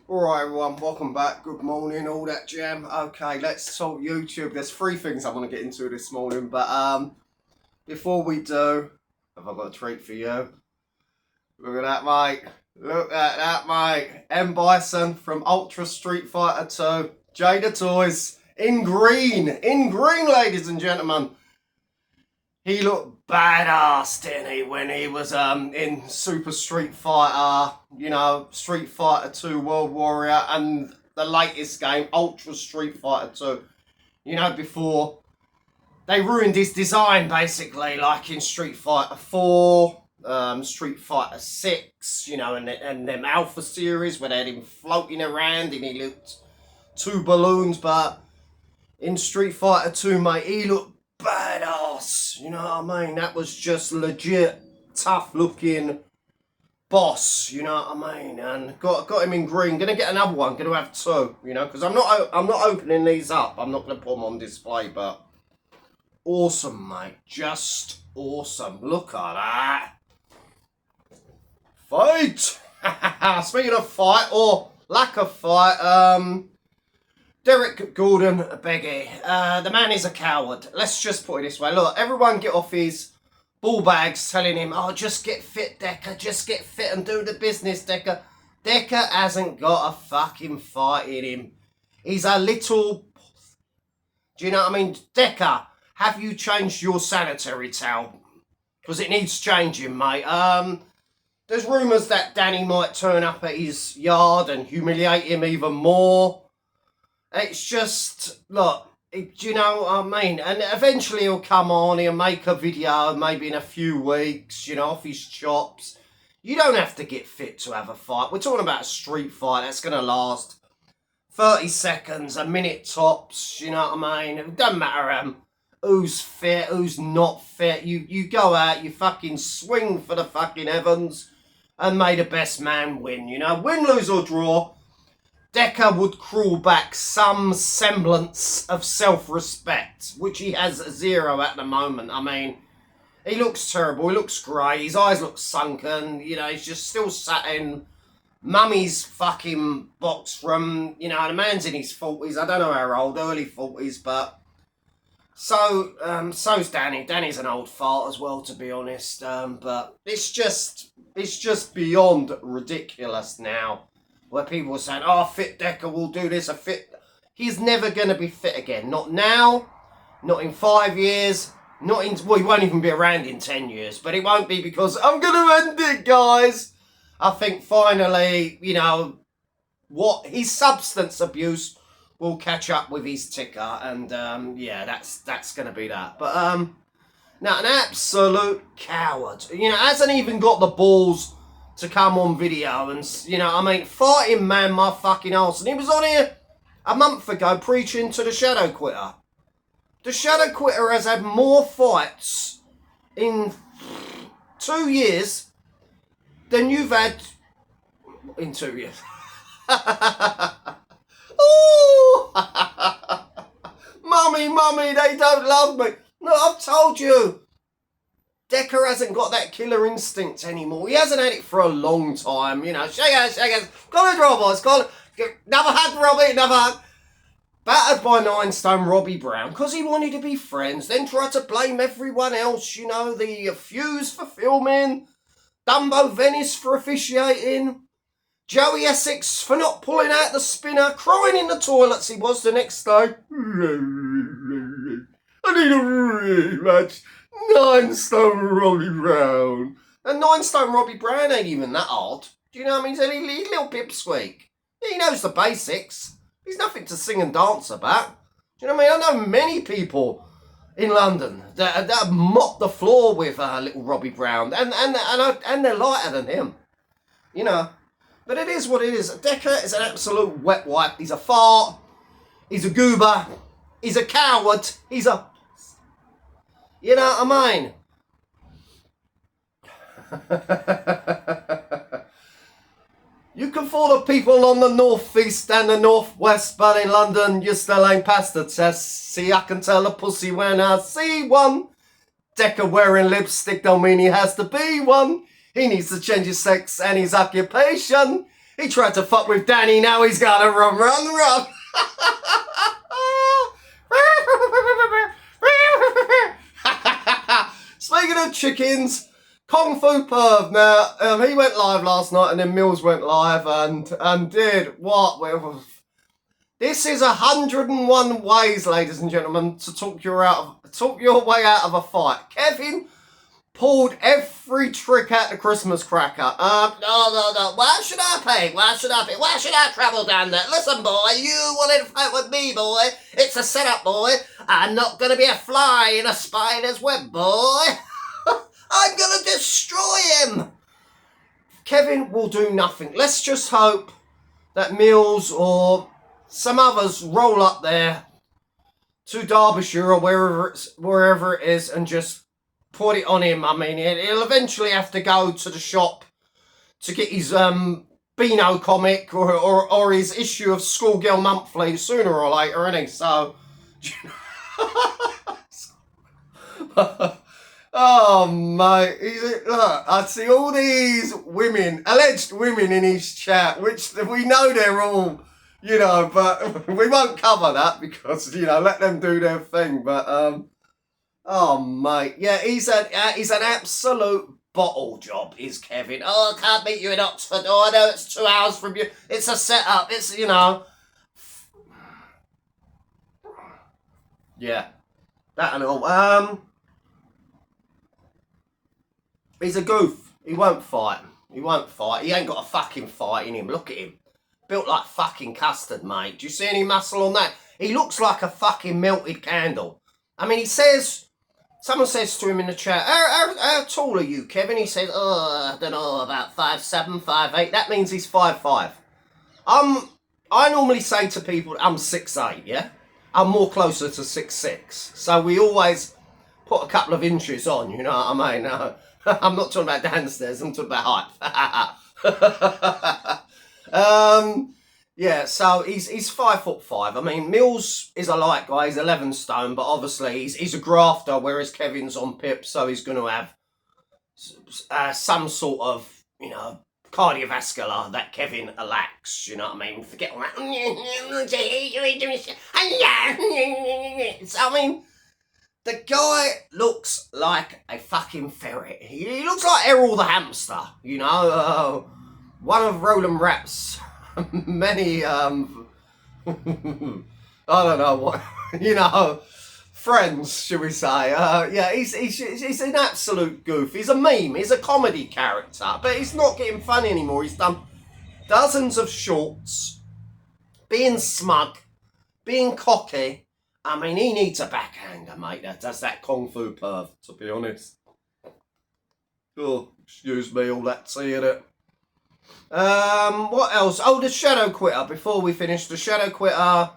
Alright everyone, welcome back, good morning, all that jam. Okay, let's talk YouTube. There's three things I want to get into this morning, but before we do, have I got a treat for you? Look at that, mate. Look at that, mate. M. Bison from Ultra Street Fighter 2. Jada Toys. In green, ladies and gentlemen. He looked badass, didn't he, when he was in Super Street Fighter, you know, Street Fighter 2 World Warrior, and the latest game, Ultra Street Fighter 2. You know, before they ruined his design, basically, like in Street Fighter 4, Street Fighter 6, you know, and them Alpha series where they had him floating around and he looked two balloons, but in Street Fighter 2, mate, he looked badass, you know what I mean? That was just legit tough looking boss, you know what I mean? And got him in green. Gonna get another one. Gonna have two, you know, because I'm not opening these up. I'm not gonna put them on display, but awesome, mate. Just awesome. Look at that. Fight. Speaking of fight or lack of fight, Derek Gordon Beggy, the man is a coward. Let's just put it this way. Look, everyone get off his ball bags telling him, oh, just get fit, Decker. Just get fit and do the business, Decker. Decker hasn't got a fucking fight in him. He's a little... Do you know what I mean? Decker, have you changed your sanitary towel? Because it needs changing, mate. There's rumours that Danny might turn up at his yard and humiliate him even more. It's just, look, do you know what I mean? And eventually he'll come on, he'll make a video, maybe in a few weeks, you know, off his chops. You don't have to get fit to have a fight. We're talking about a street fight that's going to last 30 seconds, a minute tops, you know what I mean? It doesn't matter who's fit, who's not fit. You go out, you fucking swing for the fucking heavens, and may the best man win, you know? Win, lose or draw. Decker would crawl back some semblance of self-respect, which he has zero at the moment. I mean, he looks terrible, he looks grey, his eyes look sunken, you know, he's just still sat in mummy's fucking box from, you know, the man's in his 40s, I don't know how old, early 40s, but so's Danny. Danny's an old fart as well, to be honest, but it's just beyond ridiculous now. Where people are saying, oh, fit Decker will do this, He's never going to be fit again. Not now, not in 5 years, well, he won't even be around in 10 years. But it won't be because, I'm going to end it, guys. I think finally, you know, his substance abuse will catch up with his ticker. And, yeah, that's going to be that. But, now, an absolute coward. You know, hasn't even got the balls to come on video and, you know, I mean, fighting man my fucking arse. And he was on here a month ago preaching to the Shadow Quitter. The Shadow Quitter has had more fights in 2 years than you've had in 2 years. Ooh! Mummy, they don't love me. No, I've told you. Decker hasn't got that killer instinct anymore. He hasn't had it for a long time, you know. Shake hands. Call it draw, boys. Call it. Another hug, Robbie. Another hug. Battered by 9 stone Robbie Brown because he wanted to be friends. Then tried to blame everyone else, you know. The Fuse for filming. Dumbo Venice for officiating. Joey Essex for not pulling out the spinner. Crying in the toilets he was the next day. I need a rematch. 9 stone Robbie Brown. And 9 stone Robbie Brown ain't even that hard. Do you know what I mean? He's a little pipsqueak. He knows the basics. He's nothing to sing and dance about. Do you know what I mean? I know many people in London that mop the floor with little Robbie Brown. And they're lighter than him. You know. But it is what it is. Decker is an absolute wet wipe. He's a fart. He's a goober. He's a coward. He's a... You know what I mean? You can fool the people on the northeast and the northwest, but in London you still ain't passed the test. See, I can tell a pussy when I see one. Decker wearing lipstick don't mean he has to be one. He needs to change his sex and his occupation. He tried to fuck with Danny, now he's gonna run. Speaking of chickens, Kung Fu Perve. Now, he went live last night and then Mills went live and did what? This is 101 ways, ladies and gentlemen, to talk your way out of a fight. Kevin pulled every trick out the Christmas cracker. No. Why should I pay? Why should I travel down there? Listen, boy, you wanted to fight with me, boy. It's a setup, boy. I'm not going to be a fly in a spider's web, boy. I'm going to destroy him. Kevin will do nothing. Let's just hope that Mills or some others roll up there to Derbyshire or wherever it is and just put it on him. I mean, he'll eventually have to go to the shop to get his Beano comic or his issue of Schoolgirl Monthly sooner or later, isn't he? So, oh mate, look, I see all these women, alleged women in his chat, which we know they're all, you know, but we won't cover that because, you know, let them do their thing. But oh mate, yeah, he's an absolute bottle job, is Kevin. Oh, I can't meet you in Oxford. Oh, I know it's 2 hours from you. It's a setup. It's, you know. Yeah, that and all. He's a goof. He won't fight. He ain't got a fucking fight in him. Look at him. Built like fucking custard, mate. Do you see any muscle on that? He looks like a fucking melted candle. I mean, someone says to him in the chat, how tall are you, Kevin? He says, I don't know, about 5'7", 5'8". That means he's 5'5". I normally say to people, I'm 6'8", yeah? I'm more closer to 6'6". So we always put a couple of inches on, you know what I mean? I'm not talking about downstairs, I'm talking about height. Yeah, so he's 5'5". I mean, Mills is a light guy, he's 11 stone, but obviously he's a grafter, whereas Kevin's on pip, so he's going to have some sort of, you know, cardiovascular that Kevin lacks, you know what I mean? Forget all that. So, I mean, the guy looks like a fucking ferret. He looks like Errol the hamster, you know, one of Roland Rapp's many, I don't know what, you know, friends, should we say. Yeah, he's an absolute goof. He's a meme. He's a comedy character, but he's not getting funny anymore. He's done dozens of shorts, being smug, being cocky. I mean, he needs a backhander, mate. That's that Kung Fu Perve, to be honest. Oh, excuse me, all that tea in it. What else? Oh, the Shadow Quitter. Before we finish, the Shadow Quitter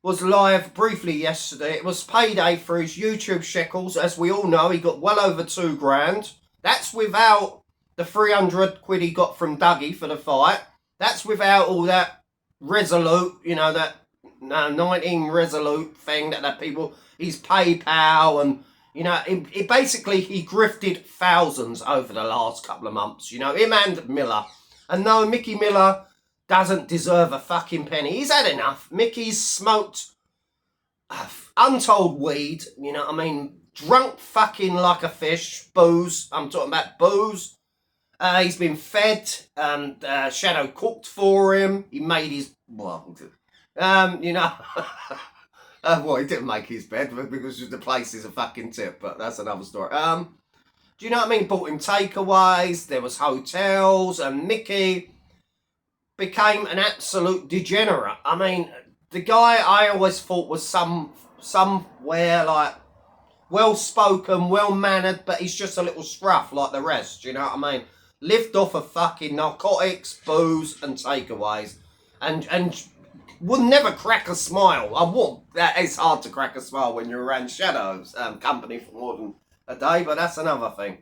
was live briefly yesterday. It was payday for his YouTube shekels. As we all know, he got well over $2,000. That's without the 300 quid he got from Dougie for the fight. That's without all that Resolute, you know, that 19 Resolute thing that people, his PayPal, and, you know, it basically, he grifted thousands over the last couple of months. You know, him and Miller. And no, Mickey Miller doesn't deserve a fucking penny. He's had enough. Mickey's smoked untold weed, you know what I mean? Drunk fucking like a fish. Booze. I'm talking about booze. He's been fed. Shadow cooked for him. He made his, well, you know. Well, he didn't make his bed because the place is a fucking tip, but that's another story. Do you know what I mean? Bought him takeaways, there was hotels, and Mickey became an absolute degenerate. I mean, the guy I always thought was somewhere like well-spoken, well-mannered, but he's just a little scruff like the rest, do you know what I mean? Lived off of fucking narcotics, booze, and takeaways, and would never crack a smile. I would. That is hard to crack a smile when you're around Shadow's company for more than a day, but that's another thing.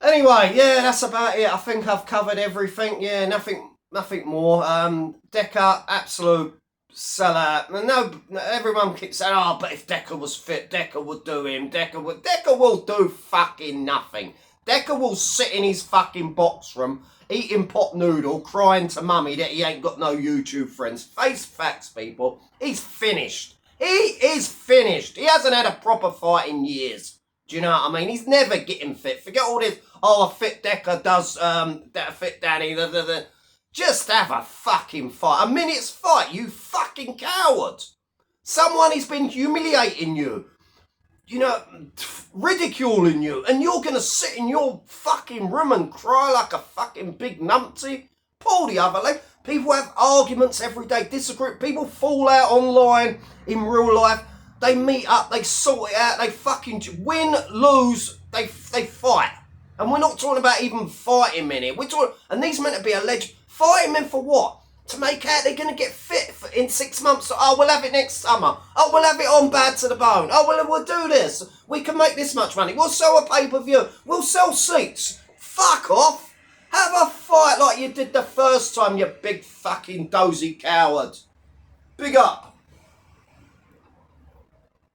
Anyway, yeah, that's about it. I think I've covered everything. Yeah, nothing more. Decker, absolute sellout. No, everyone keeps saying, oh, but if Decker was fit, Decker would do him. Decker will do fucking nothing. Decker will sit in his fucking box room eating pot noodle, crying to mummy that he ain't got no YouTube friends. Face facts, people. He's finished. He is finished. He hasn't had a proper fight in years. Do you know what I mean? He's never getting fit. Forget all this, a fit Decker does, that a fit Danny, Just have a fucking fight. A minute's fight, you fucking coward. Someone has been humiliating you, ridiculing you, and you're going to sit in your fucking room and cry like a fucking big numpty? Pull the other leg. People have arguments every day, disagree. People fall out online in real life. They meet up, they sort it out, they fucking win, lose, they fight. And we're not talking about even fighting men here. We're talking, and these men to be alleged. Fighting men for what? To make out they're going to get fit in 6 months. Oh, we'll have it next summer. Oh, we'll have it on Bad to the Bone. Oh, we'll do this. We can make this much money. We'll sell a pay-per-view. We'll sell seats. Fuck off. Have a fight like you did the first time, you big fucking dozy coward. Big up.